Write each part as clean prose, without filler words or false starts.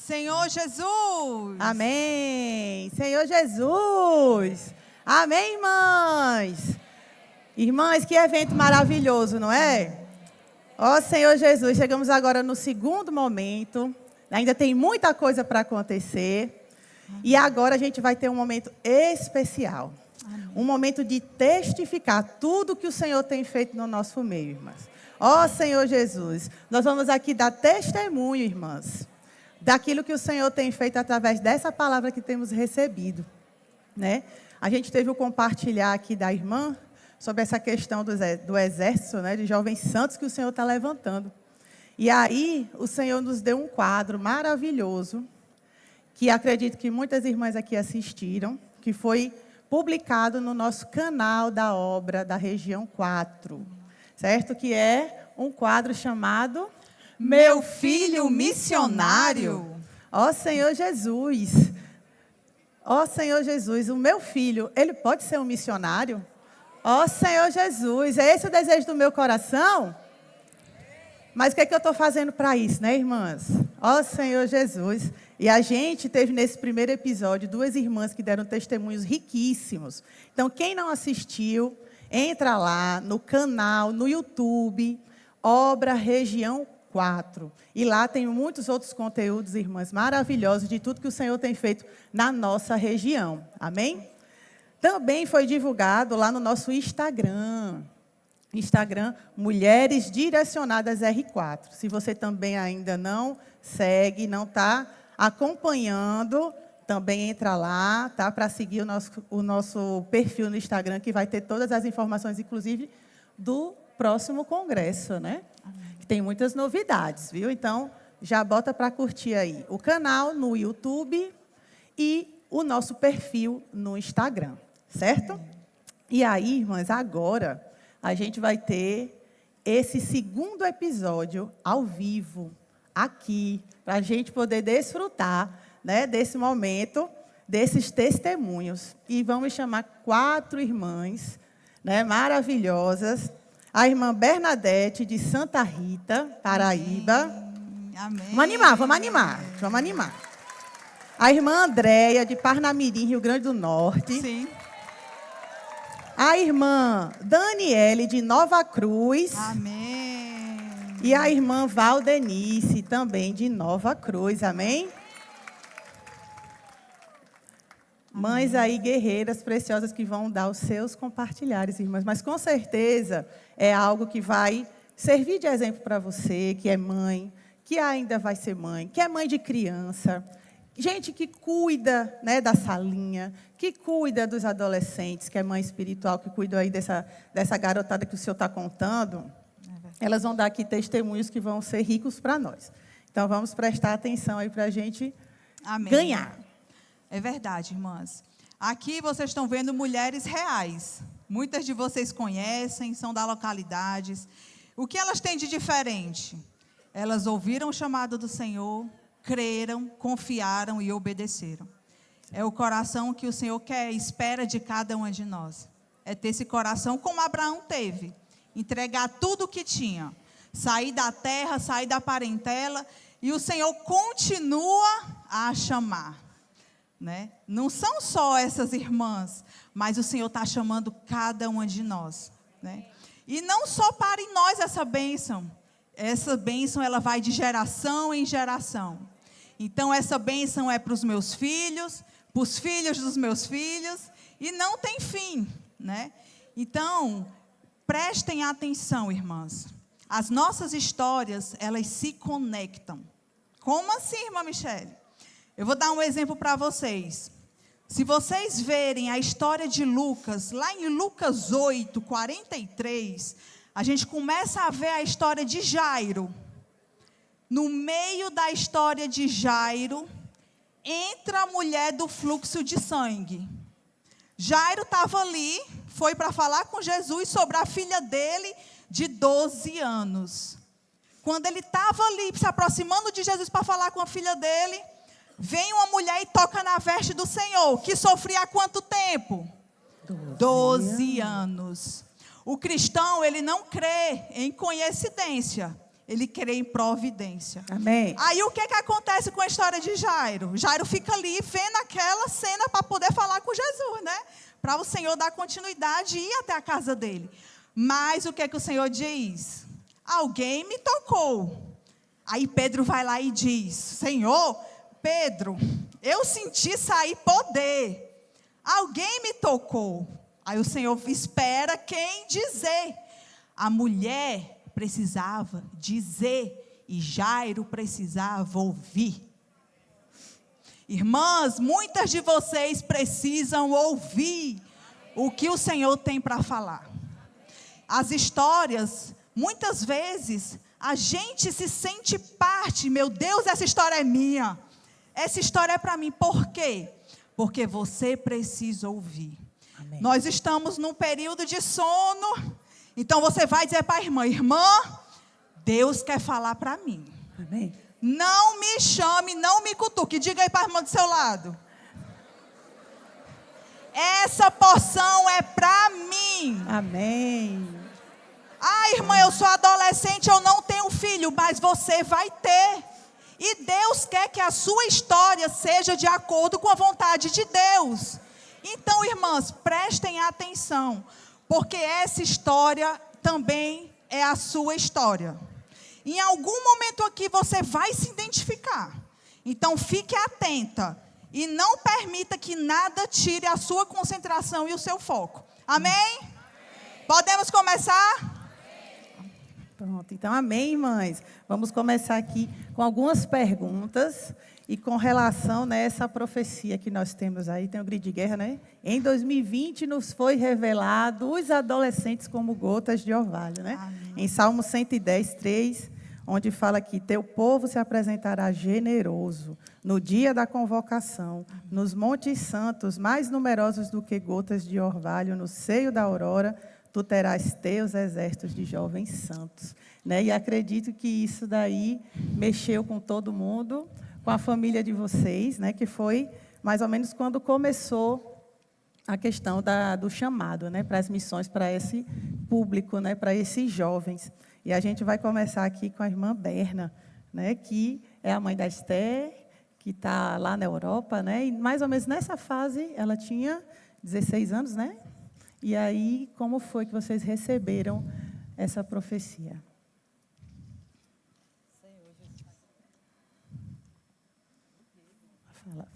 Senhor Jesus. Amém. Senhor Jesus. Amém, irmãs. Irmãs, que evento maravilhoso, não é? Ó Senhor Jesus, chegamos agora no segundo momento. Ainda tem muita coisa para acontecer. E agora a gente vai ter um momento especial. Um momento de testificar tudo que o Senhor tem feito no nosso meio, irmãs. Ó Senhor Jesus, nós vamos aqui dar testemunho, irmãs, daquilo que o Senhor tem feito através dessa palavra que temos recebido, né? A gente teve o compartilhar aqui da irmã sobre essa questão do exército, né, de jovens santos que o Senhor está levantando. E aí o Senhor nos deu um quadro maravilhoso, que acredito que muitas irmãs aqui assistiram, que foi publicado no nosso canal da obra da região 4, certo? Que é um quadro chamado Meu Filho Missionário. Ó Senhor Jesus, ó Senhor Jesus, o meu filho, ele pode ser um missionário? Ó Senhor Jesus, é esse o desejo do meu coração? Mas o que é que eu estou fazendo para isso, né, irmãs? Ó Senhor Jesus. E a gente teve nesse primeiro episódio 2 irmãs que deram testemunhos riquíssimos. Então, quem não assistiu, entra lá no canal, no YouTube, Obra Região 4. E lá tem muitos outros conteúdos, irmãs, maravilhosos de tudo que o Senhor tem feito na nossa região. Amém? Também foi divulgado lá no nosso Instagram, Mulheres Direcionadas R4. Se você também ainda não segue, não está acompanhando, também entra lá, tá? Para seguir o nosso perfil no Instagram, que vai ter todas as informações, inclusive, do próximo congresso, né? Que tem muitas novidades, viu? Então, já bota para curtir aí o canal no YouTube e o nosso perfil no Instagram, certo? E aí, irmãs, agora a gente vai ter esse segundo episódio ao vivo, aqui, para a gente poder desfrutar, né, desse momento, desses testemunhos. E vamos chamar 4 irmãs, né, maravilhosas. A irmã Bernadette, de Santa Rita, Paraíba. Amém. Vamos animar. A irmã Andréia, de Parnamirim, Rio Grande do Norte. Sim. A irmã Daniele, de Nova Cruz. Amém. E a irmã Valdenice, também de Nova Cruz. Amém? Mães aí, guerreiras preciosas que vão dar os seus compartilhares, irmãs. Mas, com certeza, é algo que vai servir de exemplo para você, que é mãe, que ainda vai ser mãe, que é mãe de criança. Gente que cuida, né, da salinha, que cuida dos adolescentes, que é mãe espiritual, que cuida aí dessa garotada que o senhor está contando. Elas vão dar aqui testemunhos que vão ser ricos para nós. Então, vamos prestar atenção aí para a gente ganhar. É verdade, irmãs. Aqui vocês estão vendo mulheres reais. Muitas de vocês conhecem, são da localidades. O que elas têm de diferente? Elas ouviram o chamado do Senhor, creram, confiaram e obedeceram. É o coração que o Senhor quer, espera de cada uma de nós. É ter esse coração como Abraão teve. Entregar tudo o que tinha. Sair da terra, sair da parentela. E o Senhor continua a chamar. Né? Não são só essas irmãs, mas o Senhor está chamando cada uma de nós. Né? E não só para em nós essa bênção. Essa bênção ela vai de geração em geração. Então, essa bênção é para os meus filhos, para os filhos dos meus filhos, e não tem fim. Né? Então, prestem atenção, irmãs. As nossas histórias, elas se conectam. Como assim, irmã Michele? Eu vou dar um exemplo para vocês. Se vocês verem a história de Lucas, lá em Lucas 8, 43, a gente começa a ver a história de Jairo. No meio da história de Jairo, entra a mulher do fluxo de sangue. Jairo estava ali, foi para falar com Jesus sobre a filha dele de 12 anos. Quando ele estava ali, se aproximando de Jesus para falar com a filha dele, vem uma mulher e toca na veste do Senhor, que sofria há quanto tempo? 12 anos. O cristão, ele não crê em coincidência. ele crê em providência. Amém. Aí o que acontece com a história de Jairo? Jairo fica ali vendo aquela cena para poder falar com Jesus, né? Para o Senhor dar continuidade e ir até a casa dele. Mas o que o Senhor diz? Alguém me tocou. Aí Pedro vai lá e diz: Senhor, Pedro, eu senti sair poder. Alguém me tocou. Aí o Senhor espera quem dizer. A mulher precisava dizer e Jairo precisava ouvir. Irmãs, muitas de vocês precisam ouvir o que o Senhor tem para falar. As histórias, muitas vezes, a gente se sente parte. Meu Deus, essa história é minha. Essa história é para mim. Por quê? Porque você precisa ouvir. Amém. Nós estamos num período de sono. Então você vai dizer para a irmã: irmã, Deus quer falar para mim. Amém. Não me chame, não me cutuque. Diga aí para a irmã do seu lado: essa porção é para mim. Amém. Ah, irmã, eu sou adolescente, eu não tenho filho, mas você vai ter. E Deus quer que a sua história seja de acordo com a vontade de Deus. Então, irmãs, prestem atenção, porque essa história também é a sua história. Em algum momento aqui você vai se identificar. Então, fique atenta e não permita que nada tire a sua concentração e o seu foco. Amém? Podemos começar? Pronto, então amém, irmãs. Vamos começar aqui com algumas perguntas e com relação nessa profecia que nós temos aí, tem o grito de guerra, né? Em 2020 nos foi revelado os adolescentes como gotas de orvalho, né? Amém. Em Salmo 110, 3, onde fala que teu povo se apresentará generoso no dia da convocação, nos montes santos, mais numerosos do que gotas de orvalho, no seio da aurora, tu terás teus exércitos de jovens santos. Né? E acredito que isso daí mexeu com todo mundo, com a família de vocês, né? Que foi mais ou menos quando começou a questão do chamado, né? Para as missões, para esse público, né? Para esses jovens. E a gente vai começar aqui com a irmã Berna, né? Que é a mãe da Esther, que está lá na Europa, né? E mais ou menos nessa fase ela tinha 16 anos, né? E aí, como foi que vocês receberam essa profecia?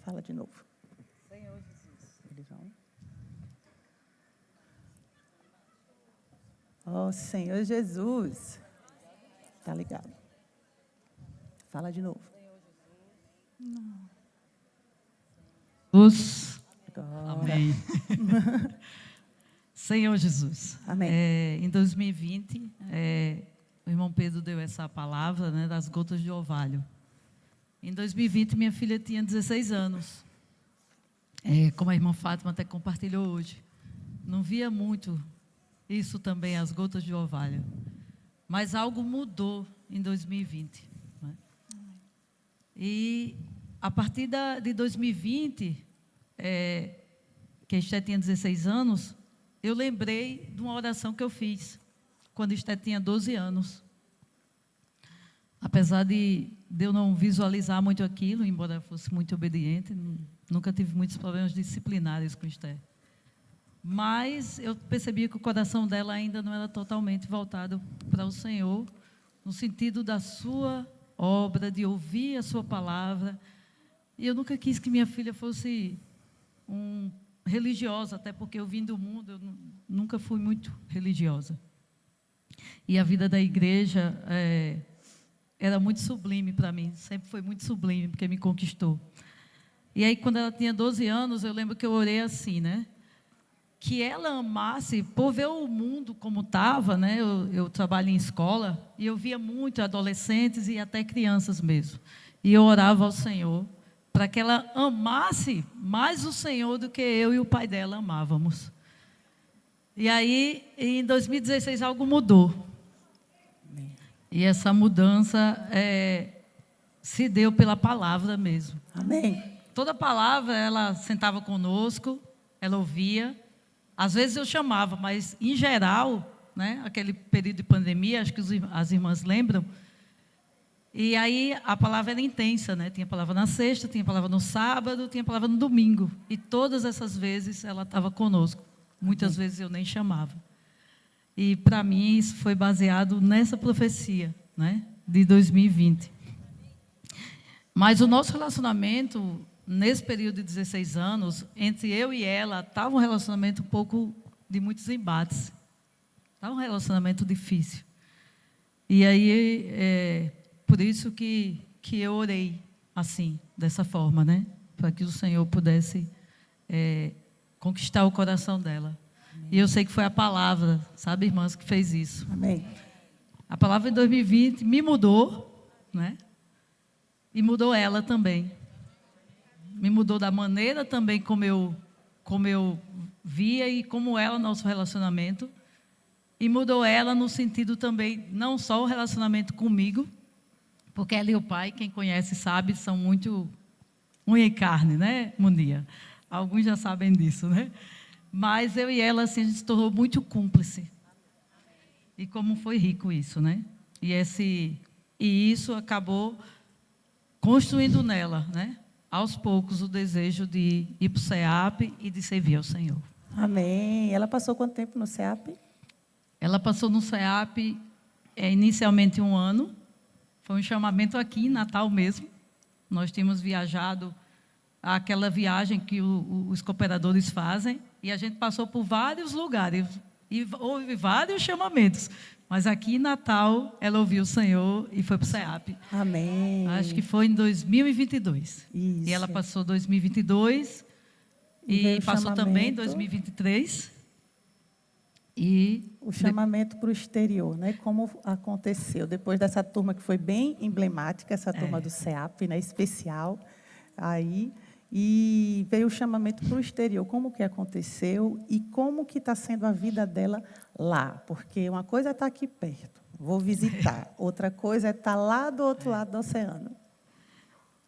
Fala de novo. Senhor Jesus. Eles vão. Ó, Senhor Jesus. Tá ligado. Fala de novo. Jesus. Amém. Senhor Jesus. Amém. Em 2020, o irmão Pedro deu essa palavra, né, das gotas de orvalho. Em 2020, minha filha tinha 16 anos. Como a irmã Fátima até compartilhou hoje. Não via muito isso também, as gotas de orvalho. Mas algo mudou em 2020. Né? E a partir de 2020, que a Esther tinha 16 anos, eu lembrei de uma oração que eu fiz quando Esther tinha 12 anos. Apesar de eu não visualizar muito aquilo, embora eu fosse muito obediente, nunca tive muitos problemas disciplinares com Esther. Mas eu percebia que o coração dela ainda não era totalmente voltado para o Senhor, no sentido da sua obra, de ouvir a sua palavra. E eu nunca quis que minha filha fosse religiosa, até porque eu vim do mundo, eu nunca fui muito religiosa. E a vida da igreja era muito sublime para mim, sempre foi muito sublime, porque me conquistou. E aí, quando ela tinha 12 anos, eu lembro que eu orei assim, né? Que ela amasse, por ver o mundo como estava, né? Eu trabalho em escola, e eu via muito adolescentes e até crianças mesmo. E eu orava ao Senhor, para que ela amasse mais o Senhor do que eu e o pai dela amávamos. E aí, em 2016, algo mudou. E essa mudança se deu pela palavra mesmo. Amém. Toda palavra, ela sentava conosco, ela ouvia. Às vezes eu chamava, mas, em geral, né, aquele período de pandemia, acho que as irmãs lembram, E aí a palavra era intensa, né? Tinha palavra na sexta, tinha palavra no sábado, tinha palavra no domingo. E todas essas vezes ela estava conosco. Muitas vezes eu nem chamava. E para mim isso foi baseado nessa profecia, né? De 2020. Mas o nosso relacionamento, nesse período de 16 anos, entre eu e ela, estava um relacionamento um pouco de muitos embates. Estava um relacionamento difícil. E aí, por isso que eu orei assim, dessa forma, né? Para que o Senhor pudesse conquistar o coração dela. Amém. E eu sei que foi a palavra, sabe, irmãs, que fez isso. Amém. A palavra em 2020 me mudou, né? E mudou ela também. Me mudou da maneira também como eu via e como era o nosso relacionamento. E mudou ela no sentido também, não só o relacionamento comigo, porque ela e o pai, quem conhece sabe, são muito unha e carne, né, Mundia? Alguns já sabem disso, né? Mas eu e ela, assim, a gente se tornou muito cúmplice. E como foi rico isso, né? E isso acabou construindo nela, né? Aos poucos, o desejo de ir para o CEAP e de servir ao Senhor. Amém. Ela passou quanto tempo no CEAP? Ela passou no CEAP inicialmente 1 ano. Foi um chamamento aqui em Natal mesmo. Nós tínhamos viajado aquela viagem que os cooperadores fazem e a gente passou por vários lugares e houve vários chamamentos. Mas aqui em Natal, ela ouviu o Senhor e foi para o CEAP. Amém. Acho que foi em 2022. Isso. E ela passou 2022 e passou também 2023. E o chamamento para o exterior, né? Como aconteceu depois dessa turma que foi bem emblemática, essa turma do CEAP, né? Especial, aí e veio o chamamento para o exterior. Como que aconteceu e como que está sendo a vida dela lá? Porque uma coisa é estar aqui perto, vou visitar. Outra coisa é estar lá do outro lado do oceano.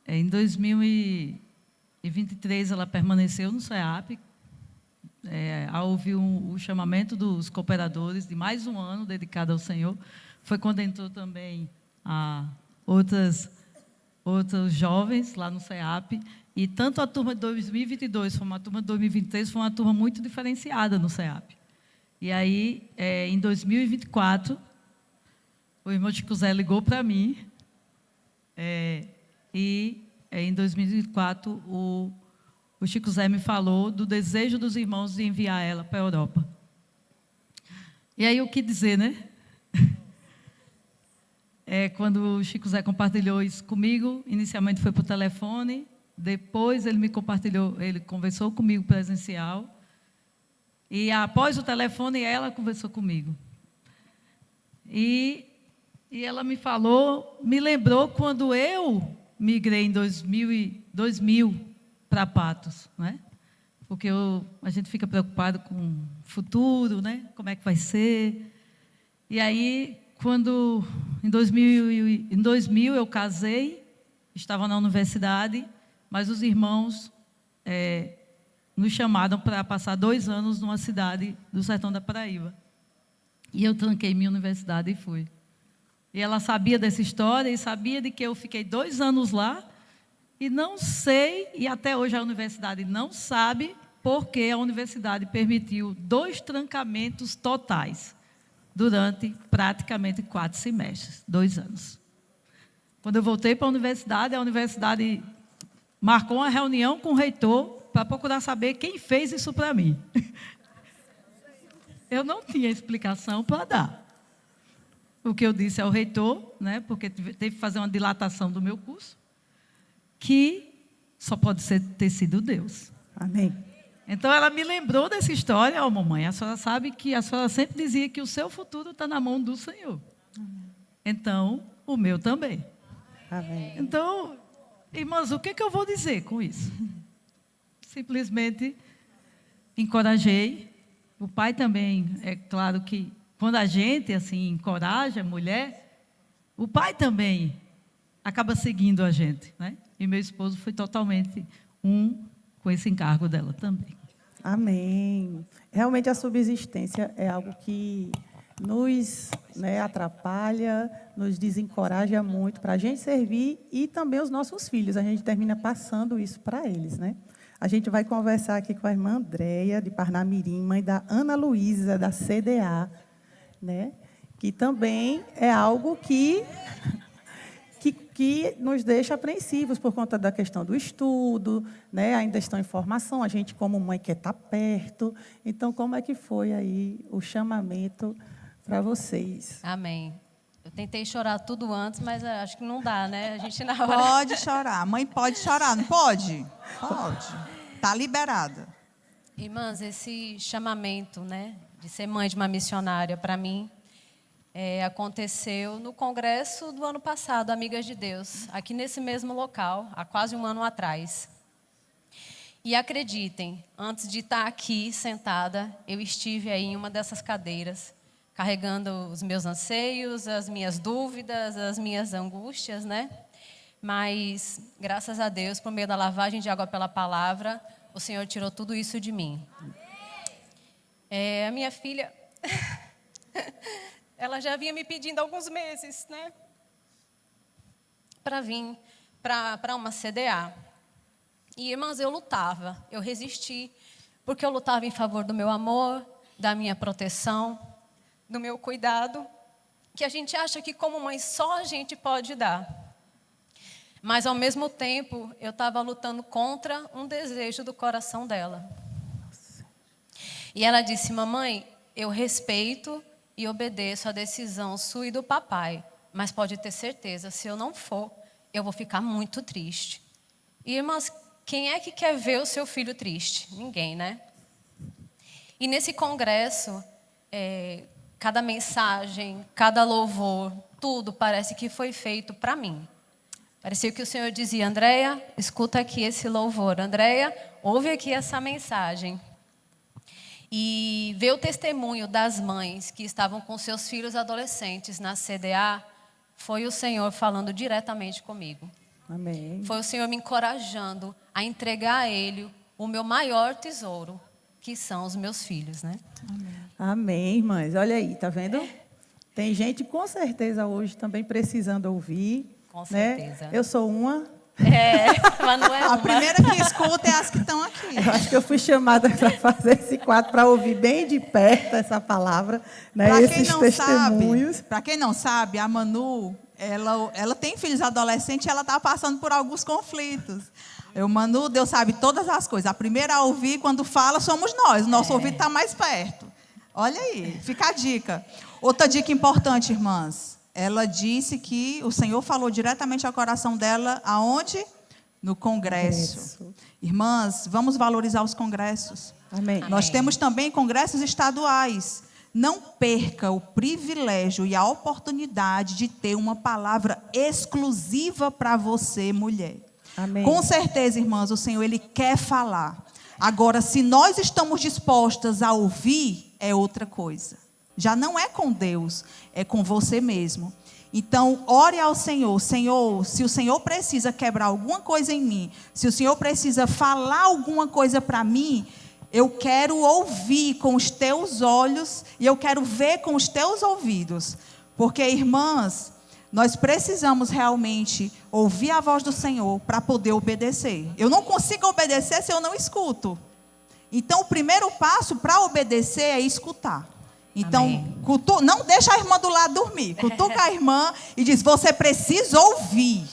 Em 2023 ela permaneceu no CEAP. Houve o chamamento dos cooperadores de mais 1 ano dedicado ao Senhor. Foi quando entrou também outros jovens lá no CEAP. E tanto a turma de 2022 como a turma de 2023 foi uma turma muito diferenciada no CEAP. E aí, em 2024, o irmão Chico Zé ligou para mim. Em 2024, o Chico Zé me falou do desejo dos irmãos de enviar ela para a Europa. E aí, o que dizer, né? Quando o Chico Zé compartilhou isso comigo, inicialmente foi por telefone, depois ele me compartilhou, ele conversou comigo presencial, e após o telefone, ela conversou comigo. E ela me falou, me lembrou quando eu migrei em 2000 para Patos, né? Porque a gente fica preocupado com o futuro, né? Como é que vai ser? E aí, quando em 2000 eu casei, estava na universidade, mas os irmãos nos chamaram para passar 2 anos numa cidade do sertão da Paraíba. E eu tranquei minha universidade e fui. E ela sabia dessa história e sabia de que eu fiquei 2 anos lá. E não sei, e até hoje a universidade não sabe, porque a universidade permitiu 2 trancamentos totais durante praticamente 4 semestres, 2 anos. Quando eu voltei para a universidade marcou uma reunião com o reitor para procurar saber quem fez isso para mim. Eu não tinha explicação para dar. O que eu disse ao reitor, né, porque teve que fazer uma dilatação do meu curso, que só pode ter sido Deus. Amém. Então, ela me lembrou dessa história. Mamãe, a senhora sabe que a senhora sempre dizia que o seu futuro está na mão do Senhor. Amém. Então, o meu também. Amém. Então, irmãos, o que eu vou dizer com isso? Simplesmente encorajei. O pai também, é claro que quando a gente assim encoraja a mulher, o pai também acaba seguindo a gente, né? E meu esposo foi totalmente com esse encargo dela também. Amém. Realmente a subsistência é algo que nos, né, atrapalha, nos desencoraja muito para a gente servir e também os nossos filhos. A gente termina passando isso para eles, né? A gente vai conversar aqui com a irmã Andréia, de Parnamirim, mãe da Ana Luísa, da CDA, né? Que também é algo que nos deixa apreensivos por conta da questão do estudo, né? Ainda estão em formação, a gente como mãe quer estar perto. Então, como é que foi aí o chamamento para vocês? Amém. Eu tentei chorar tudo antes, mas acho que não dá, né? A gente na hora... Pode chorar. Mãe pode chorar, não pode? Pode. Está liberada. Irmãs, esse chamamento, né, de ser mãe de uma missionária, para mim, aconteceu no congresso do ano passado, Amigas de Deus, aqui nesse mesmo local, há quase um ano atrás. E acreditem, antes de estar aqui sentada, eu estive aí em uma dessas cadeiras, carregando os meus anseios, as minhas dúvidas, as minhas angústias, né? Mas, graças a Deus, por meio da lavagem de água pela palavra, o Senhor tirou tudo isso de mim. A minha filha, ela já vinha me pedindo há alguns meses, né? Para vir para uma CDA. E, irmãs, eu lutava, eu resisti, porque eu lutava em favor do meu amor, da minha proteção, do meu cuidado, que a gente acha que como mãe só a gente pode dar. Mas, ao mesmo tempo, eu estava lutando contra um desejo do coração dela. E ela disse, mamãe, eu respeito e obedeço a decisão sua e do papai, mas pode ter certeza, se eu não for, eu vou ficar muito triste. E, irmãs, quem é que quer ver o seu filho triste? Ninguém, né? E nesse congresso, cada mensagem, cada louvor, tudo parece que foi feito para mim. Parecia que o Senhor dizia, Andréia, escuta aqui esse louvor. Andréia, ouve aqui essa mensagem. E ver o testemunho das mães que estavam com seus filhos adolescentes na CDA, foi o Senhor falando diretamente comigo. Amém. Foi o Senhor me encorajando a entregar a Ele o meu maior tesouro, que são os meus filhos, né? Amém. Amém, irmãs. Olha aí, tá vendo? Tem gente com certeza hoje também precisando ouvir. Com certeza. Né? Eu sou uma. Mas não é uma. A primeira que escuta é as que estão aqui. Eu acho que eu fui chamada para fazer esse quadro, para ouvir bem de perto essa palavra, né? Esses testemunhos. Para quem não sabe, a Manu, ela tem filhos adolescentes e ela está passando por alguns conflitos. Manu, Deus sabe todas as coisas. A primeira a ouvir, quando fala, somos nós. O nosso ouvido está mais perto. Olha aí, fica a dica. Outra dica importante, irmãs. Ela disse que o Senhor falou diretamente ao coração dela, aonde? No congresso. Irmãs, vamos valorizar os congressos. Amém. Nós temos também congressos estaduais. Não perca o privilégio e a oportunidade de ter uma palavra exclusiva para você, mulher. Amém. Com certeza, irmãs, o Senhor, Ele quer falar. Agora, se nós estamos dispostas a ouvir, é outra coisa. Já não é com Deus, é com você mesmo. Então, ore ao Senhor. Senhor, se o Senhor precisa quebrar alguma coisa em mim, se o Senhor precisa falar alguma coisa para mim, eu quero ouvir com os teus olhos e eu quero ver com os teus ouvidos. Porque, irmãs, nós precisamos realmente ouvir a voz do Senhor para poder obedecer. Eu não consigo obedecer se eu não escuto. Então, o primeiro passo para obedecer é escutar. Então, não deixa a irmã do lado dormir. Cutuca a irmã e diz, você precisa ouvir.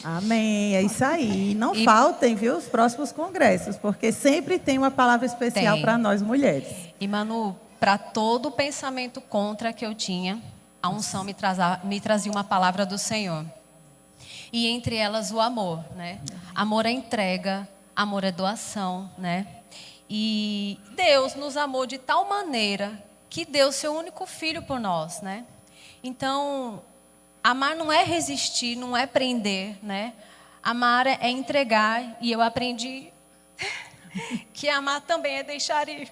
Amém, é isso aí. Não faltem, viu, os próximos congressos, porque sempre tem uma palavra especial para nós mulheres. E, Manu, para todo o pensamento contra que eu tinha, a unção me trazia uma palavra do Senhor. E entre elas o amor, né? Amor é entrega, amor é doação, né? E Deus nos amou de tal maneira que deu seu único filho por nós, né? Então, amar não é resistir, não é prender, né? Amar é entregar, e eu aprendi que amar também é deixar ir.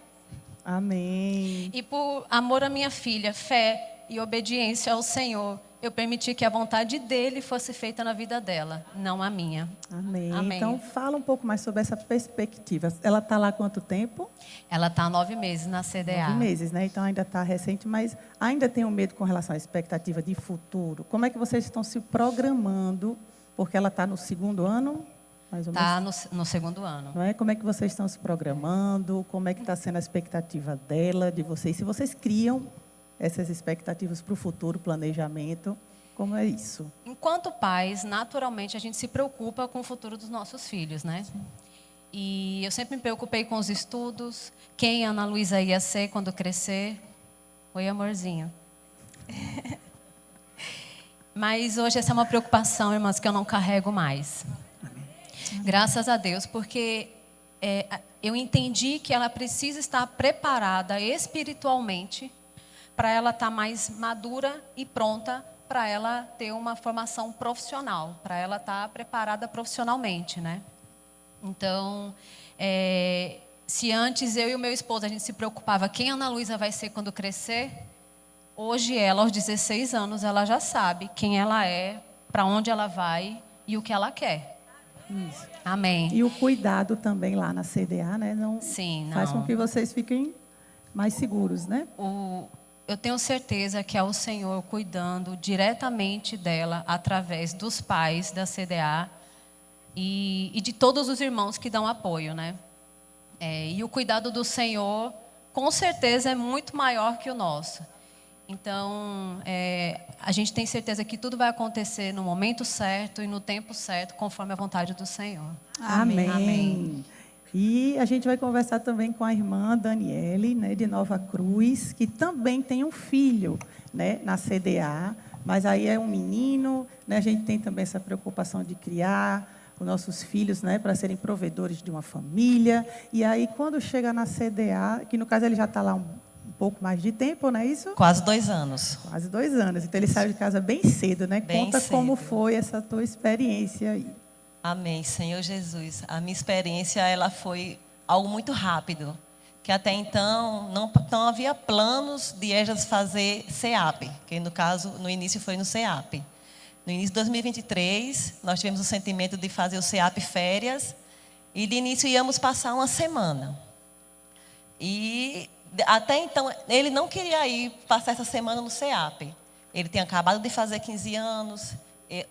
Amém. E por amor à minha filha, fé e obediência ao Senhor, eu permiti que a vontade dele fosse feita na vida dela, não a minha. Amém. Amém. Então, fala um pouco mais sobre essa perspectiva. Ela está lá há quanto tempo? Ela está há 9 meses na CDA. 9 meses, né? Então, ainda está recente, mas ainda tem um medo com relação à expectativa de futuro. Como é que vocês estão se programando? Porque ela está no 2º ano, mais ou menos. Está no 2º ano. Não é? Como é que vocês estão se programando? Como é que está sendo a expectativa dela, de vocês? Se vocês criam essas expectativas para o futuro, planejamento, como é isso? Enquanto pais, naturalmente, a gente se preocupa com o futuro dos nossos filhos, né? E eu sempre me preocupei com os estudos, quem a Ana Luísa ia ser quando crescer. Oi, amorzinho. Mas hoje essa é uma preocupação, irmãs, que eu não carrego mais. Graças a Deus, porque eu entendi que ela precisa estar preparada espiritualmente para ela estar mais madura e pronta para ela ter uma formação profissional, para ela estar preparada profissionalmente, né? Então, se antes eu e o meu esposo a gente se preocupava quem a Ana Luísa vai ser quando crescer, hoje ela, aos 16 anos, ela já sabe quem ela é, para onde ela vai e o que ela quer. Isso. Amém. E o cuidado também lá na CDA, né? Sim, faz não. com que vocês fiquem mais seguros, né? Eu tenho certeza que é o Senhor cuidando diretamente dela através dos pais da CDA e de todos os irmãos que dão apoio, né? E o cuidado do Senhor, com certeza, é muito maior que o nosso. Então, a gente tem certeza que tudo vai acontecer no momento certo e no tempo certo, conforme a vontade do Senhor. Amém. Amém. E a gente vai conversar também com a irmã Daniele, né, de Nova Cruz, que também tem um filho, né, na CDA, mas aí é um menino, né, a gente tem também essa preocupação de criar os nossos filhos, né, para serem provedores de uma família. E aí, quando chega na CDA, que no caso ele já está lá um pouco mais de tempo, não é isso? Quase 2 anos. Quase 2 anos. Então, ele saiu de casa bem cedo, né? Bem Conta cedo. como foi essa tua experiência aí. Amém, Senhor Jesus. A minha experiência, ela foi algo muito rápido, que até então não havia planos de Esdras fazer CEAP, que no caso, no início foi no CEAP. No início de 2023, nós tivemos o sentimento de fazer o CEAP férias, e de início íamos passar uma semana. E até então, ele não queria ir passar essa semana no CEAP. Ele tinha acabado de fazer 15 anos,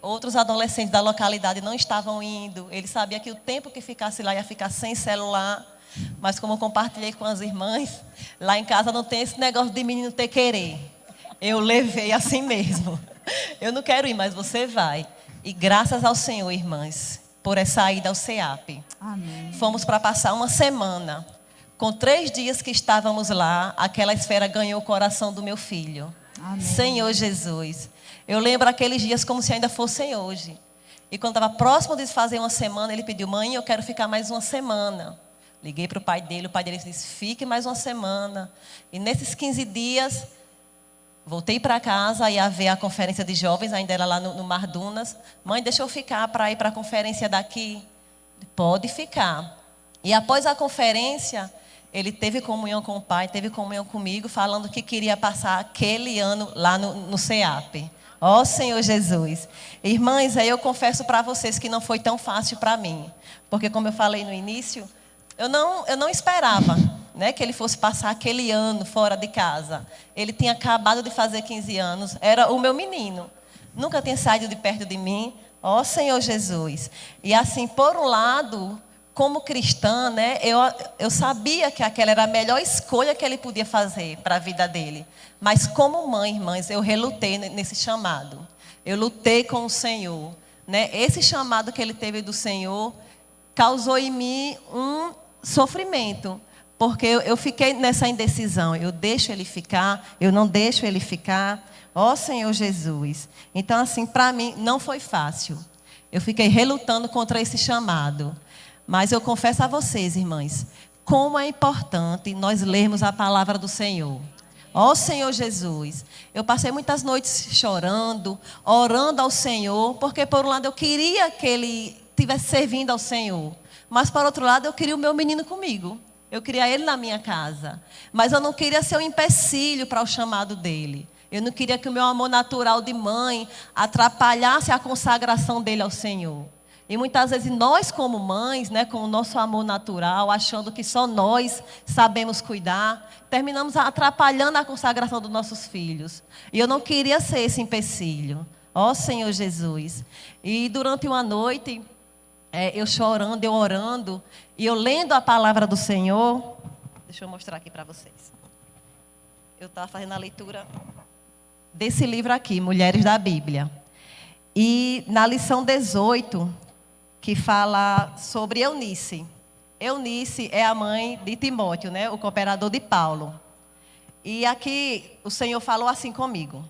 outros adolescentes da localidade não estavam indo. Ele sabia que o tempo que ficasse lá ia ficar sem celular. Mas como eu compartilhei com as irmãs, lá em casa não tem esse negócio de menino ter querer. Eu levei assim mesmo. Eu não quero ir, mas você vai. E graças ao Senhor, irmãs, por essa ida ao CEAP. Amém. Fomos para passar uma semana. Com 3 dias que estávamos lá, aquela esfera ganhou o coração do meu filho. Amém. Senhor Jesus. Eu lembro aqueles dias como se ainda fossem hoje. E quando estava próximo de fazer uma semana, ele pediu: mãe, eu quero ficar mais uma semana. Liguei para o pai dele disse: fique mais uma semana. E nesses 15 dias, voltei para casa, ia ver a conferência de jovens, ainda era lá no Mar Dunas. Mãe, deixa eu ficar para ir para a conferência daqui. Pode ficar. E após a conferência, ele teve comunhão com o pai, teve comunhão comigo, falando que queria passar aquele ano lá no CEAP. Ó Senhor Jesus. Irmãs, aí eu confesso para vocês que não foi tão fácil para mim. Porque como eu falei no início, eu não esperava, né, que ele fosse passar aquele ano fora de casa. Ele tinha acabado de fazer 15 anos, era o meu menino. Nunca tinha saído de perto de mim. Ó Senhor Jesus. E assim, por um lado, como cristã, né, eu sabia que aquela era a melhor escolha que ele podia fazer para a vida dele. Mas como mãe, irmãs, eu relutei nesse chamado. Eu lutei com o Senhor, né? Esse chamado que ele teve do Senhor causou em mim um sofrimento. Porque eu fiquei nessa indecisão. Eu deixo ele ficar, eu não deixo ele ficar. Ó Senhor Jesus. Então, assim, para mim não foi fácil. Eu fiquei relutando contra esse chamado. Mas eu confesso a vocês, irmãs, como é importante nós lermos a palavra do Senhor. Ó Senhor Jesus, eu passei muitas noites chorando, orando ao Senhor, porque por um lado eu queria que ele estivesse servindo ao Senhor, mas por outro lado eu queria o meu menino comigo, eu queria ele na minha casa, mas eu não queria ser um empecilho para o chamado dele. Eu não queria que o meu amor natural de mãe atrapalhasse a consagração dele ao Senhor. E muitas vezes nós, como mães, né, com o nosso amor natural, achando que só nós sabemos cuidar, terminamos atrapalhando a consagração dos nossos filhos. E eu não queria ser esse empecilho. Ó Senhor Jesus. E durante uma noite, eu chorando, eu orando, e eu lendo a palavra do Senhor. Deixa eu mostrar aqui para vocês. Eu estava fazendo a leitura desse livro aqui, Mulheres da Bíblia. E na lição 18, que fala sobre Eunice. Eunice é a mãe de Timóteo, né? O cooperador de Paulo. E aqui o Senhor falou assim comigo.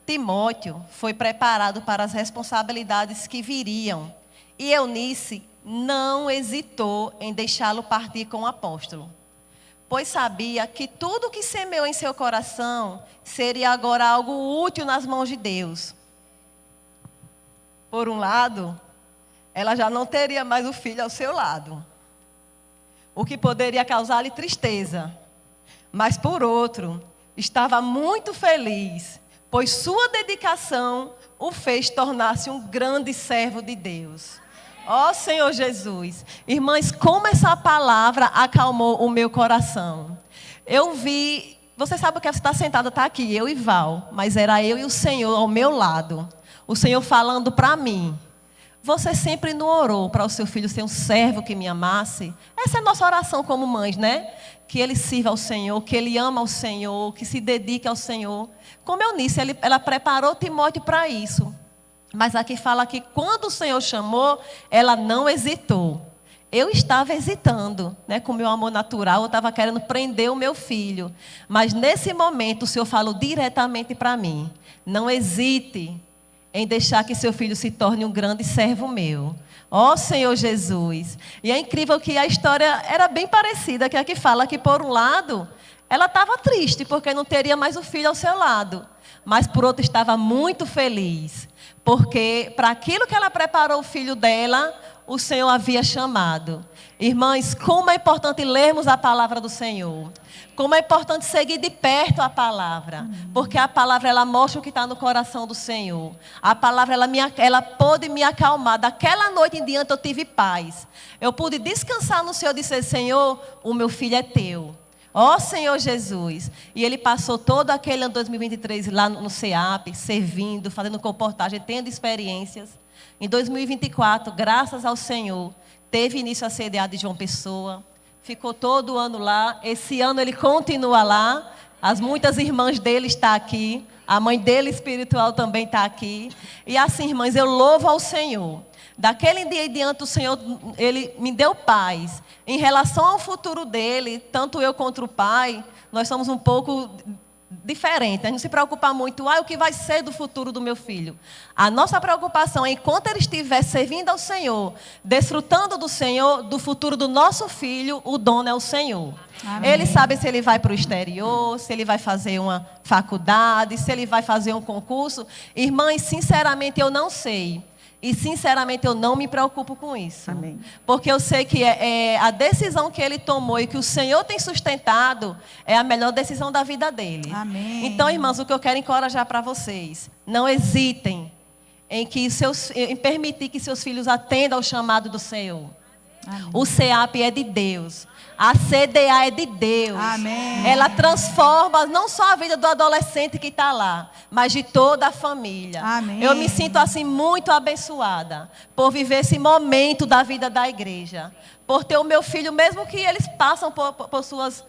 Timóteo foi preparado para as responsabilidades que viriam. E Eunice não hesitou em deixá-lo partir com o apóstolo. Pois sabia que tudo que semeou em seu coração seria agora algo útil nas mãos de Deus. Por um lado, ela já não teria mais o filho ao seu lado, o que poderia causar-lhe tristeza. Mas por outro, estava muito feliz, pois sua dedicação o fez tornar-se um grande servo de Deus. Ó Senhor Jesus. Irmãs, como essa palavra acalmou o meu coração. Eu vi, você sabe o que você está sentada, está aqui, eu e Val, mas era eu e o Senhor ao meu lado. O Senhor falando para mim. Você sempre não orou para o seu filho ser um servo que me amasse? Essa é a nossa oração como mães, né? Que ele sirva ao Senhor, que ele ama ao Senhor, que se dedique ao Senhor. Como Eunice, ela preparou Timóteo para isso. Mas aqui fala que quando o Senhor chamou, ela não hesitou. Eu estava hesitando, né? Com o meu amor natural, eu estava querendo prender o meu filho. Mas nesse momento o Senhor falou diretamente para mim. Não hesite em deixar que seu filho se torne um grande servo meu. Ó Senhor Jesus. E é incrível que a história era bem parecida, que aqui fala que por um lado, ela estava triste, porque não teria mais o filho ao seu lado. Mas por outro estava muito feliz, porque para aquilo que ela preparou o filho dela, o Senhor havia chamado. Irmãs, como é importante lermos a palavra do Senhor. Como é importante seguir de perto a palavra. Porque a palavra, ela mostra o que está no coração do Senhor. A palavra, ela pôde me acalmar. Daquela noite em diante eu tive paz. Eu pude descansar no Senhor e dizer, Senhor, o meu filho é teu. Ó Senhor Jesus. E ele passou todo aquele ano 2023 lá no CEAP, servindo, fazendo comportagem, tendo experiências. Em 2024, graças ao Senhor, teve início a CDA de João Pessoa. Ficou todo o ano lá. Esse ano ele continua lá. As muitas irmãs dele estão aqui. A mãe dele espiritual também está aqui. E assim, irmãs, eu louvo ao Senhor. Daquele dia em diante, o Senhor, ele me deu paz. Em relação ao futuro dele, tanto eu quanto o pai, nós somos um pouco diferentes. A gente não se preocupa muito, o que vai ser do futuro do meu filho. A nossa preocupação é, enquanto ele estiver servindo ao Senhor, desfrutando do Senhor, do futuro do nosso filho, o dono é o Senhor. Amém. Ele sabe se ele vai para o exterior, se ele vai fazer uma faculdade, se ele vai fazer um concurso. Irmãs, sinceramente, eu não sei. E, sinceramente, eu não me preocupo com isso. Amém. Porque eu sei que a decisão que ele tomou e que o Senhor tem sustentado é a melhor decisão da vida dele. Amém. Então, irmãos, o que eu quero encorajar para vocês, não hesitem em permitir que seus filhos atendam ao chamado do Senhor. Amém. O CEAP é de Deus. A CDA é de Deus. Amém. Ela transforma não só a vida do adolescente que está lá, mas de toda a família. Amém. Eu me sinto assim muito abençoada por viver esse momento da vida da igreja. Por ter o meu filho, mesmo que eles passam por suas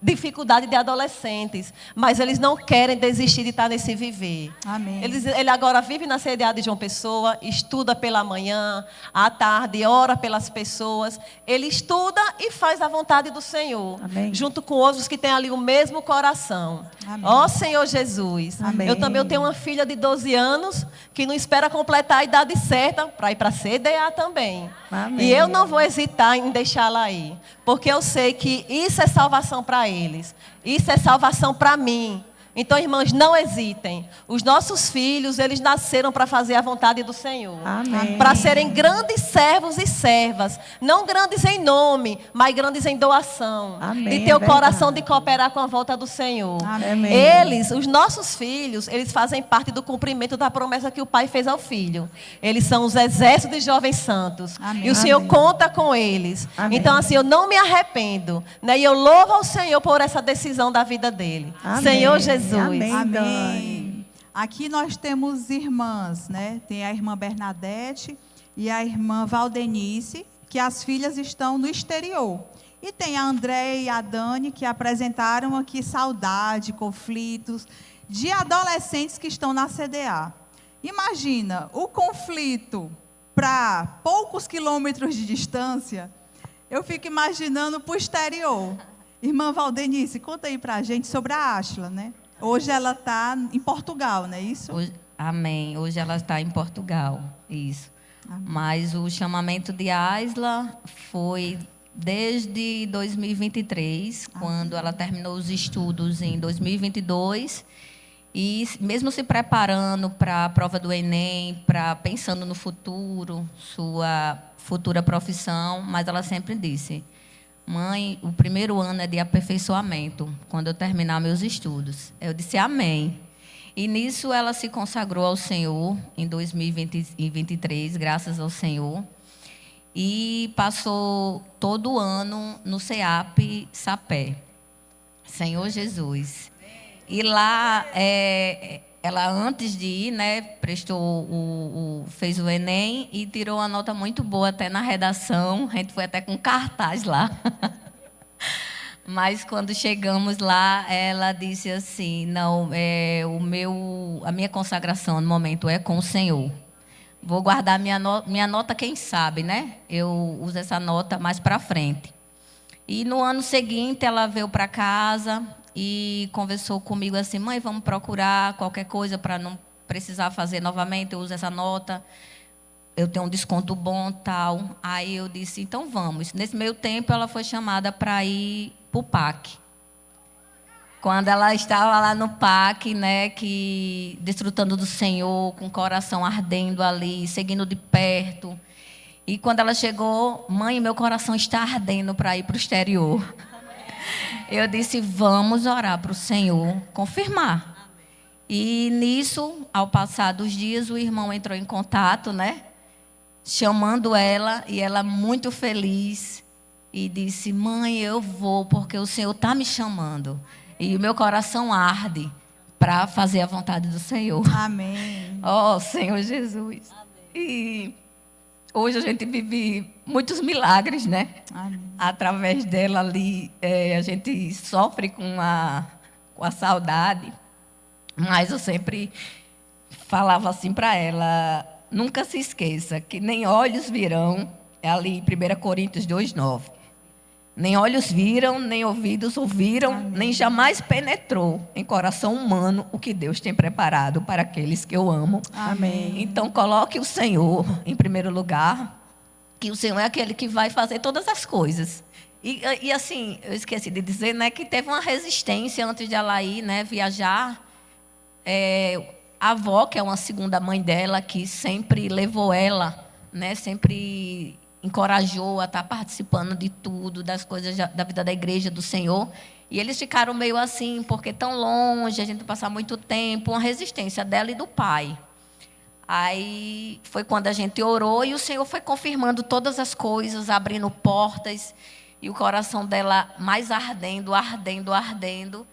dificuldade de adolescentes, mas eles não querem desistir de estar nesse viver. Amém. Ele agora vive na CDA de João Pessoa, estuda pela manhã, à tarde, ora pelas pessoas. Ele estuda e faz a vontade do Senhor. Amém. Junto com outros que têm ali o mesmo coração. Ó Senhor Jesus. Amém. Eu também tenho uma filha de 12 anos que não espera completar a idade certa para ir para a CDA também. Amém. E eu não vou hesitar em deixá-la ir, porque eu sei que isso é salvação para eles. Isso é salvação para mim. Então, irmãs, não hesitem. Os nossos filhos, eles nasceram para fazer a vontade do Senhor. Amém. Para serem grandes servos e servas. Não grandes em nome, mas grandes em doação. Amém, De ter o verdade. coração de cooperar com a volta do Senhor. Amém. Eles, os nossos filhos, eles fazem parte do cumprimento da promessa que o Pai fez ao Filho. Eles são os exércitos de jovens santos. Amém. E o Senhor Amém. conta com eles. Amém. Então, assim, eu não me arrependo. Né? E eu louvo ao Senhor por essa decisão da vida dele. Amém. Senhor Jesus. Amém. Amém. Dani. Aqui nós temos irmãs, né? Tem a irmã Bernadette e a irmã Valdenice, que as filhas estão no exterior. E tem a Andréia e a Dani, que apresentaram aqui saudade, conflitos de adolescentes que estão na CDA. Imagina, o conflito para poucos quilômetros de distância, eu fico imaginando para o exterior. Irmã Valdenice, conta aí para a gente sobre a Ashla, né? Hoje ela está em Portugal, não é isso? Amém. Hoje ela está em Portugal, isso. Amém. Mas o chamamento de Aisla foi desde 2023, quando ela terminou os estudos em 2022. E mesmo se preparando para a prova do Enem, pensando no futuro, sua futura profissão, mas ela sempre disse: mãe, o primeiro ano é de aperfeiçoamento, quando eu terminar meus estudos. Eu disse amém. E nisso ela se consagrou ao Senhor em 2023, graças ao Senhor. E passou todo o ano no CEAP Sapé. Senhor Jesus. E lá, ela antes de ir, né, fez o Enem e tirou uma nota muito boa até na redação. A gente foi até com cartaz lá. Mas quando chegamos lá, ela disse assim: não, a minha consagração no momento é com o Senhor. Vou guardar minha nota, quem sabe, né? Eu uso essa nota mais para frente. E no ano seguinte, ela veio para casa e conversou comigo assim: mãe, vamos procurar qualquer coisa para não precisar fazer novamente, eu uso essa nota, eu tenho um desconto bom, tal. Aí eu disse: então vamos. Nesse meio tempo, ela foi chamada para ir para o PAC. Quando ela estava lá no PAC, né, desfrutando do Senhor, com o coração ardendo ali, seguindo de perto. E quando ela chegou: mãe, meu coração está ardendo para ir para o exterior. Eu disse: vamos orar para o Senhor confirmar. E nisso, ao passar dos dias, o irmão entrou em contato, né, chamando ela, e ela muito feliz, e disse: mãe, eu vou, porque o Senhor está me chamando. E o meu coração arde para fazer a vontade do Senhor. Amém. Oh, Senhor Jesus. Amém. E hoje a gente vive muitos milagres, né? Amém. Através dela ali, a gente sofre com a saudade. Mas eu sempre falava assim para ela: nunca se esqueça que nem olhos virão, ali em 1 Coríntios 2:9. Nem olhos viram, nem ouvidos ouviram, amém, nem jamais penetrou em coração humano o que Deus tem preparado para aqueles que eu amo. Amém. Então, coloque o Senhor em primeiro lugar, que o Senhor é aquele que vai fazer todas as coisas. E assim, eu esqueci de dizer, né, que teve uma resistência antes de ela ir, né, viajar. A avó, que é uma segunda mãe dela, que sempre levou ela, né, sempre encorajou a estar participando de tudo, das coisas da vida da igreja, do Senhor. E eles ficaram meio assim, porque tão longe, a gente passar muito tempo, uma resistência dela e do pai. Aí foi quando a gente orou e o Senhor foi confirmando todas as coisas, abrindo portas, e o coração dela mais ardendo, ardendo, ardendo.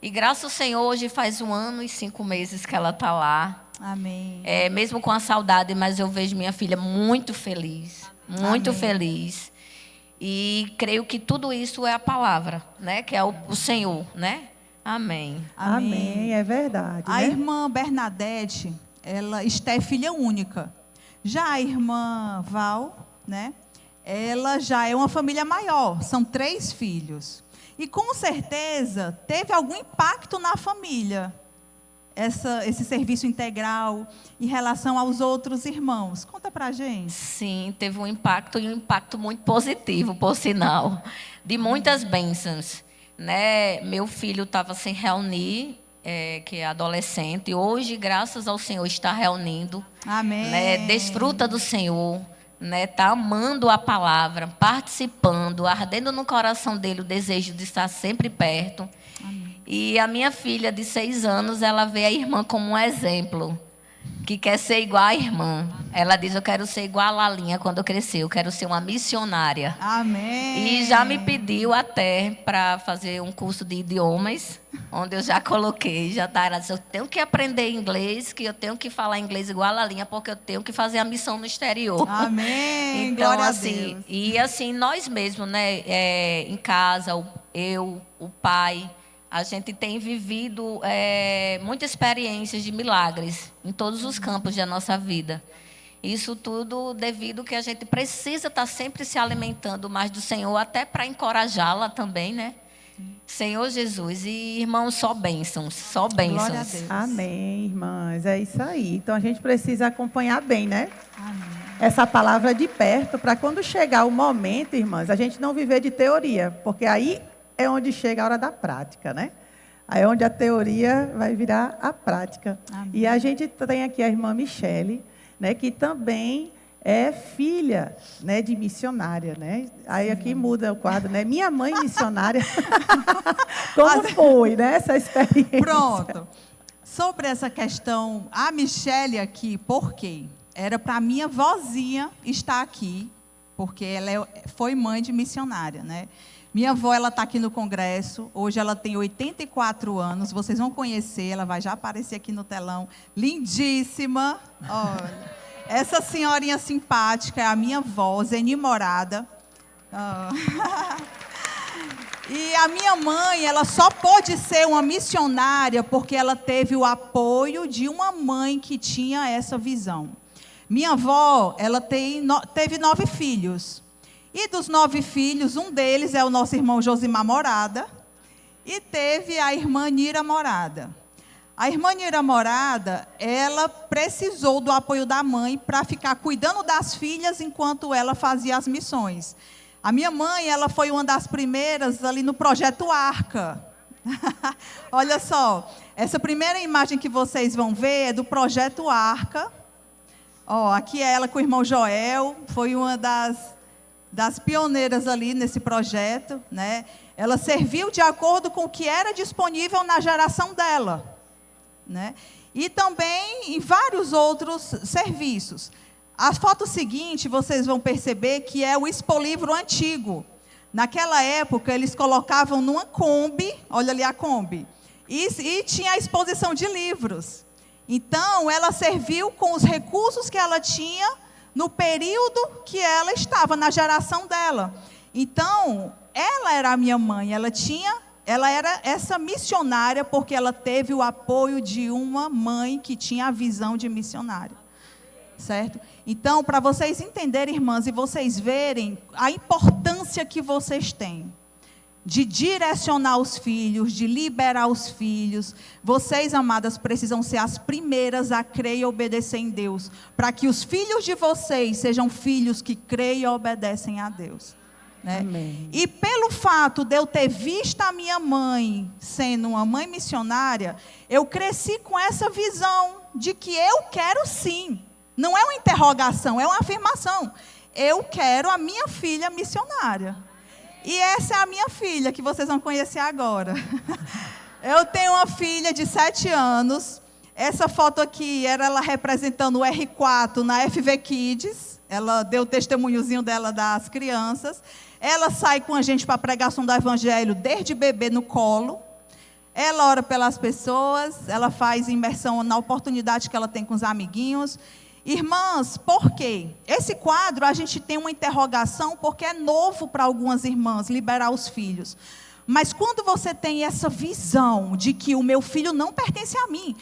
E graças ao Senhor, hoje faz 1 ano e 5 meses que ela está lá. Amém. Mesmo com a saudade, mas eu vejo minha filha muito feliz. Muito amém, feliz. E creio que tudo isso é a palavra, né? Que é o Senhor, né? Amém. Amém, é verdade. A né? irmã Bernadette, ela é filha única. Já a irmã Val, né? Ela já é uma família maior, são 3 filhos. E com certeza teve algum impacto na família, esse serviço integral em relação aos outros irmãos. Conta pra gente. Sim, teve um impacto, e um impacto muito positivo, por sinal, de muitas bênçãos. Né? Meu filho estava sem reunir que é adolescente. Hoje, graças ao Senhor, está reunindo. Amém. Né, desfruta do Senhor. Né, tá amando a palavra, participando, ardendo no coração dele o desejo de estar sempre perto. Amém. E a minha filha de 6 anos, ela vê a irmã como um exemplo, que quer ser igual à irmã. Ela diz: eu quero ser igual a Lalinha quando eu crescer, eu quero ser uma missionária. Amém. E já me pediu até para fazer um curso de idiomas, onde eu já coloquei, ela disse: eu tenho que aprender inglês, que eu tenho que falar inglês igual a Lalinha, porque eu tenho que fazer a missão no exterior. Amém. Então, Glória assim, a Deus. e assim, nós mesmos, né, em casa, o pai, a gente tem vivido muitas experiências de milagres em todos os campos da nossa vida. Isso tudo devido que a gente precisa estar sempre se alimentando mais do Senhor, até para encorajá-la também, né? Senhor Jesus. E, irmãos, só bênçãos, só bênçãos. Glória a Deus. Amém, irmãs. É isso aí. Então, a gente precisa acompanhar bem, né? Amém. Essa palavra de perto, para quando chegar o momento, irmãs, a gente não viver de teoria, porque aí é onde chega a hora da prática, né? Aí é onde a teoria vai virar a prática. Amém. E a gente tem aqui a irmã Michele, né, que também é filha, né, de missionária, né? Aí aqui muda o quadro, né? Minha mãe missionária. Como foi, né, essa experiência? Pronto. Sobre essa questão, a Michele aqui, por quê? Era para minha vozinha estar aqui, porque ela foi mãe de missionária, né? Minha avó, ela está aqui no congresso, hoje ela tem 84 anos, vocês vão conhecer, ela vai já aparecer aqui no telão, lindíssima, olha. Essa senhorinha simpática é a minha avó, Zeni Morada. E a minha mãe, ela só pôde ser uma missionária porque ela teve o apoio de uma mãe que tinha essa visão. Minha avó, ela teve 9 filhos. E dos 9 filhos, um deles é o nosso irmão Josimar Morada. E teve a irmã Nira Morada. A irmã Nira Morada, ela precisou do apoio da mãe para ficar cuidando das filhas enquanto ela fazia as missões. A minha mãe, ela foi uma das primeiras ali no projeto Arca. Olha só, essa primeira imagem que vocês vão ver é do projeto Arca. Ó, aqui é ela com o irmão Joel, foi uma das pioneiras ali nesse projeto, né? Ela serviu de acordo com o que era disponível na geração dela, né? E também em vários outros serviços. A foto seguinte, vocês vão perceber que é o expolivro antigo. Naquela época, eles colocavam numa Kombi, olha ali a Kombi, e tinha a exposição de livros. Então, ela serviu com os recursos que ela tinha no período que ela estava, na geração dela. Então, ela era a minha mãe, ela era essa missionária porque ela teve o apoio de uma mãe que tinha a visão de missionária. Certo? Então, para vocês entenderem, irmãs, e vocês verem a importância que vocês têm de direcionar os filhos, de liberar os filhos, vocês, amadas, precisam ser as primeiras a crer e obedecer em Deus, para que os filhos de vocês sejam filhos que creem e obedecem a Deus. Né? Amém. E pelo fato de eu ter visto a minha mãe sendo uma mãe missionária, eu cresci com essa visão de que eu quero sim. Não é uma interrogação, é uma afirmação. Eu quero a minha filha missionária. E essa é a minha filha, que vocês vão conhecer agora. Eu tenho uma filha de 7 anos. Essa foto aqui era ela representando o R4 na FV Kids. Ela deu o testemunhozinho dela das crianças. Ela sai com a gente para a pregação do Evangelho desde bebê no colo. Ela ora pelas pessoas, ela faz imersão na oportunidade que ela tem com os amiguinhos. Irmãs, por quê? Esse quadro a gente tem uma interrogação porque é novo para algumas irmãs liberar os filhos. Mas quando você tem essa visão de que o meu filho não pertence a mim,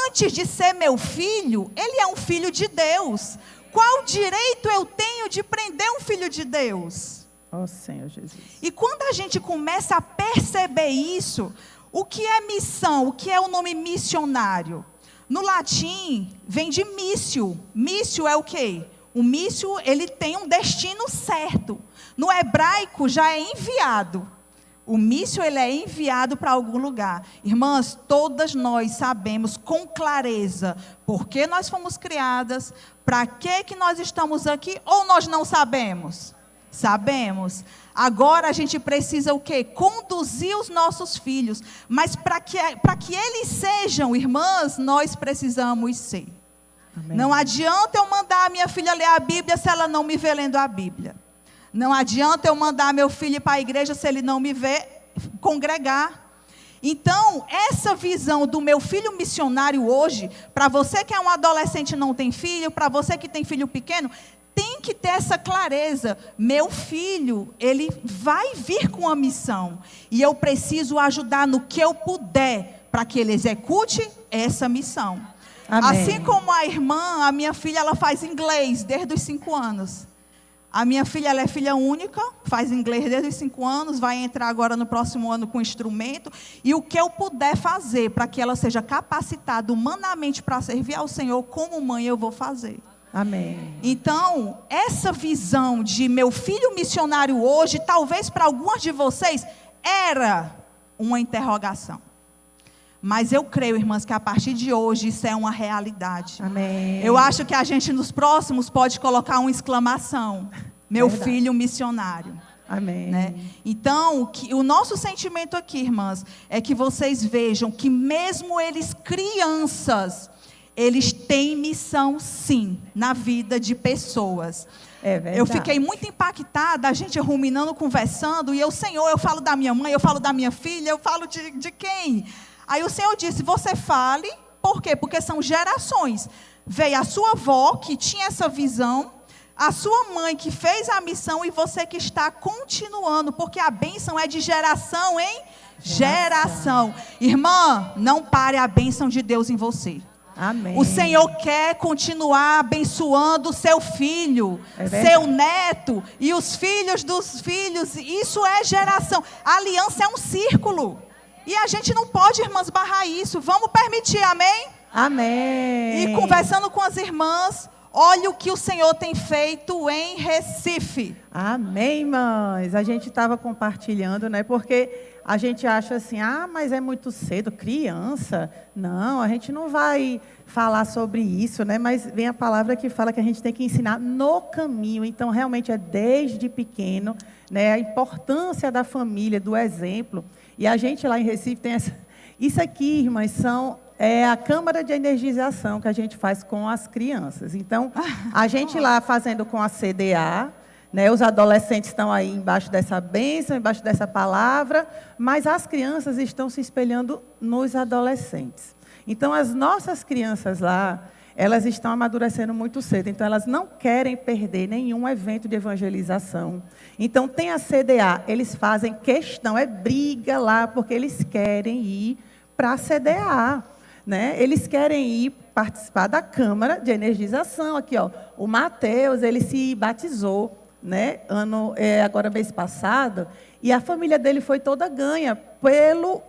antes de ser meu filho, ele é um filho de Deus. Qual direito eu tenho de prender um filho de Deus? Ó Senhor Jesus. E quando a gente começa a perceber isso, o que é missão? O que é o nome missionário? No latim, vem de mício. Mício é o quê? O mício, ele tem um destino certo. No hebraico, já é enviado. O míssil, ele é enviado para algum lugar. Irmãs, todas nós sabemos com clareza por que nós fomos criadas, para que nós estamos aqui, ou nós não sabemos? Sabemos. Agora a gente precisa o quê? Conduzir os nossos filhos. Mas para que eles sejam, irmãs, nós precisamos ser. Amém. Não adianta eu mandar a minha filha ler a Bíblia se ela não me vê lendo a Bíblia. Não adianta eu mandar meu filho ir para a igreja se ele não me vê congregar. Então, essa visão do meu filho missionário hoje, para você que é um adolescente e não tem filho, para você que tem filho pequeno, tem que ter essa clareza. Meu filho, ele vai vir com a missão. E eu preciso ajudar no que eu puder, para que ele execute essa missão. Amém. Assim como a irmã, a minha filha, ela faz inglês desde os 5 anos. A minha filha, ela é filha única, faz inglês desde os 5 anos, vai entrar agora no próximo ano com instrumento. E o que eu puder fazer para que ela seja capacitada humanamente para servir ao Senhor, como mãe, eu vou fazer. Amém. Então, essa visão de meu filho missionário hoje, talvez para algumas de vocês, era uma interrogação. Mas eu creio, irmãs, que a partir de hoje isso é uma realidade. Amém. Eu acho que a gente nos próximos pode colocar uma exclamação. Meu Verdade. Filho missionário. Amém. Né? Então, o nosso sentimento aqui, irmãs, é que vocês vejam que mesmo eles crianças, eles têm missão sim, na vida de pessoas. É verdade. Eu fiquei muito impactada, a gente ruminando, conversando, e eu, Senhor, eu falo da minha mãe, eu falo da minha filha, eu falo de quem? Aí o Senhor disse, você fale, por quê? Porque são gerações. Veio a sua avó, que tinha essa visão, a sua mãe, que fez a missão, e você que está continuando, porque a bênção é de geração em geração. Irmã, não pare a bênção de Deus em você. Amém. O Senhor quer continuar abençoando seu filho, seu neto, e os filhos dos filhos, isso é geração. A aliança é um círculo. E a gente não pode, irmãs, barrar isso. Vamos permitir, amém? Amém. E conversando com as irmãs, olha o que o Senhor tem feito em Recife. Amém, mães. A gente estava compartilhando, né? Porque a gente acha assim, mas é muito cedo, criança. Não, a gente não vai falar sobre isso, né? Mas vem a palavra que fala que a gente tem que ensinar no caminho. Então, realmente é desde pequeno, né? A importância da família, do exemplo. E a gente lá em Recife tem essa... Isso aqui, irmãs, é a câmara de energização que a gente faz com as crianças. Então, a gente lá fazendo com a CDA, né, os adolescentes estão aí embaixo dessa bênção, embaixo dessa palavra, mas as crianças estão se espelhando nos adolescentes. Então, as nossas crianças lá, elas estão amadurecendo muito cedo, então elas não querem perder nenhum evento de evangelização. Então, tem a CDA, eles fazem questão, é briga lá, porque eles querem ir para a CDA. Né? Eles querem ir participar da Câmara de Energização. Aqui, ó, o Mateus, ele se batizou, né? Agora, mês passado, e a família dele foi toda ganha pelo...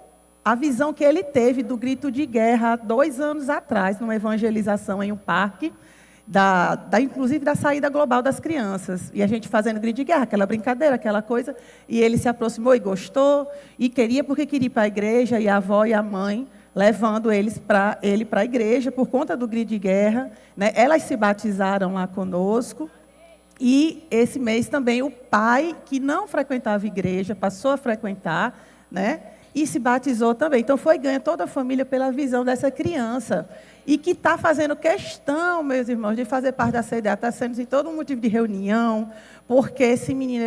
a visão que ele teve do grito de guerra 2 anos atrás, numa evangelização em um parque, inclusive da saída global das crianças. E a gente fazendo grito de guerra, aquela brincadeira, aquela coisa. E ele se aproximou e gostou, e queria porque queria ir para a igreja, e a avó e a mãe levando ele para a igreja, por conta do grito de guerra. Né? Elas se batizaram lá conosco. E esse mês também o pai, que não frequentava a igreja, passou a frequentar, né? E se batizou também. Então, foi ganha toda a família pela visão dessa criança. E que está fazendo questão, meus irmãos, de fazer parte da CDA. Está sendo assim, todo um motivo de reunião, porque esse menino,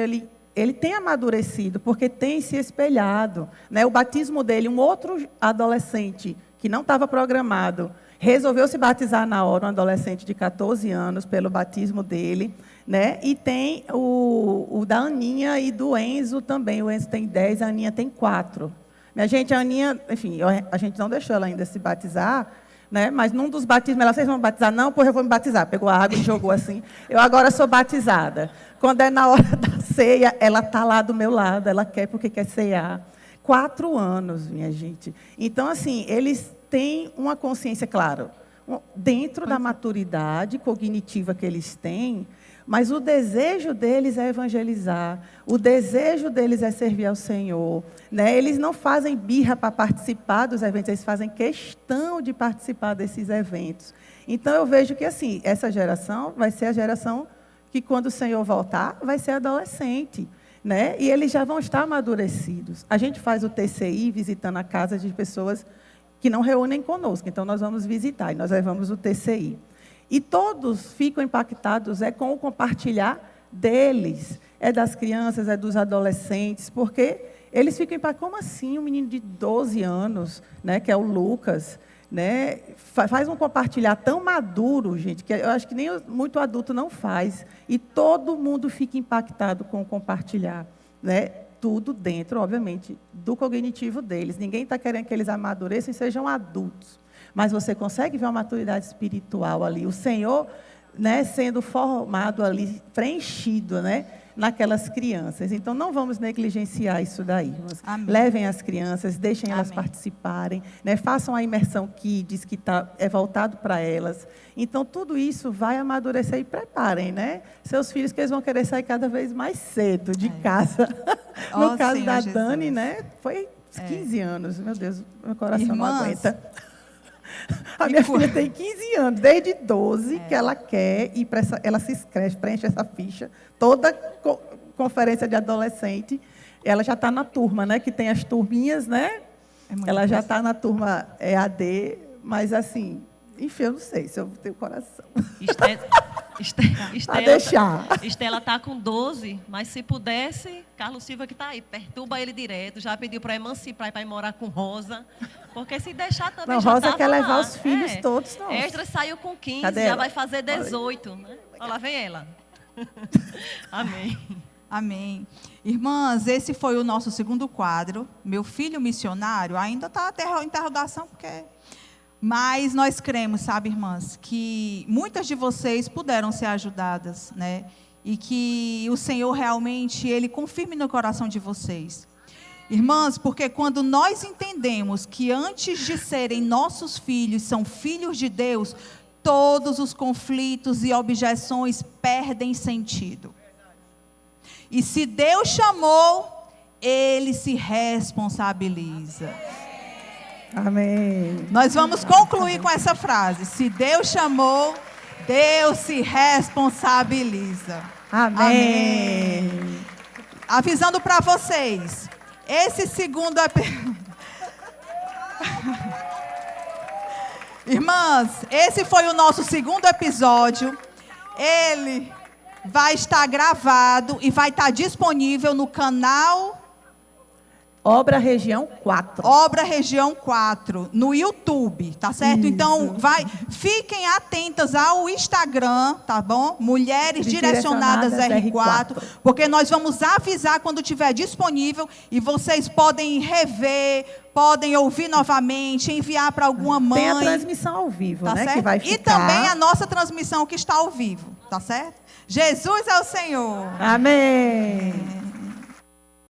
ele tem amadurecido, porque tem se espelhado. Né? O batismo dele, um outro adolescente, que não estava programado, resolveu se batizar na hora, um adolescente de 14 anos, pelo batismo dele. Né? E tem o da Aninha e do Enzo também. O Enzo tem 10, a Aninha tem 4. Minha gente, a Aninha, enfim, a gente não deixou ela ainda se batizar, né? Mas num dos batismos, ela, vocês vão batizar? Não, pois eu vou me batizar. Pegou a água e jogou assim. Eu agora sou batizada. Quando é na hora da ceia, ela está lá do meu lado, ela quer porque quer cear. 4 anos, minha gente. Então, assim, eles têm uma consciência, claro, dentro da maturidade cognitiva que eles têm, Mas o desejo deles é evangelizar, o desejo deles é servir ao Senhor, né? Eles não fazem birra para participar dos eventos, eles fazem questão de participar desses eventos. Então, eu vejo que, assim, essa geração vai ser a geração que, quando o Senhor voltar, vai ser adolescente, né? E eles já vão estar amadurecidos. A gente faz o TCI visitando a casa de pessoas que não reúnem conosco. Então, nós vamos visitar e nós levamos o TCI. E todos ficam impactados com o compartilhar deles. É das crianças, é dos adolescentes, porque eles ficam impactados. Como assim? Um menino de 12 anos, né, que é o Lucas, né, faz um compartilhar tão maduro, gente, que eu acho que nem muito adulto não faz. E todo mundo fica impactado com o compartilhar, né? Tudo dentro, obviamente, do cognitivo deles. Ninguém está querendo que eles amadureçam e sejam adultos. Mas você consegue ver uma maturidade espiritual ali. O Senhor, né, sendo formado ali, preenchido, né, naquelas crianças. Então, não vamos negligenciar isso daí, irmãos. Levem as crianças, deixem elas participarem, né, façam a imersão Kids, que é voltado para elas. Então, tudo isso vai amadurecer e preparem, né, seus filhos, que eles vão querer sair cada vez mais cedo de casa. No caso Senhor da Jesus. Dani, né, foi 15 anos. Meu Deus, meu coração não aguenta. A minha filha tem 15 anos, desde 12, que ela quer ir para ela se inscreve, preenche essa ficha. Toda conferência de adolescente, ela já está na turma, né? Que tem as turminhas, né? Ela já está na turma EAD, mas assim, enfim, eu não sei se eu tenho coração. A deixar. Estela está com 12, mas se pudesse, Carlos Silva que está aí, perturba ele direto, já pediu para emancipar para ir morar com Rosa, porque se deixar também não, já Rosa quer levar lá. os filhos todos. Não. Esdras saiu com 15, Cadê já ela? vai fazer 18. Né? Olha lá, vem ela. Amém. Amém. Irmãs, esse foi o nosso segundo quadro. Meu filho missionário, ainda está a interrogação, porque... Mas nós cremos, sabe, irmãs, que muitas de vocês puderam ser ajudadas, né? E que o Senhor realmente, Ele confirme no coração de vocês. Irmãs, porque quando nós entendemos que antes de serem nossos filhos, são filhos de Deus, todos os conflitos e objeções perdem sentido. E se Deus chamou, Ele se responsabiliza. Amém. Nós vamos concluir com essa frase. Se Deus chamou, Deus se responsabiliza. Amém. Amém. Avisando para vocês, esse segundo... Irmãs, esse foi o nosso segundo episódio. Ele vai estar gravado e vai estar disponível no canal... Obra Região 4. Obra Região 4, no YouTube, tá certo? Isso. Então, fiquem atentas ao Instagram, tá bom? Mulheres Direcionadas R4, porque nós vamos avisar quando estiver disponível e vocês podem rever, podem ouvir novamente, enviar para alguma mãe. Tem a transmissão ao vivo, tá né? certo? Que vai ficar. E também a nossa transmissão que está ao vivo, tá certo? Jesus é o Senhor. Amém.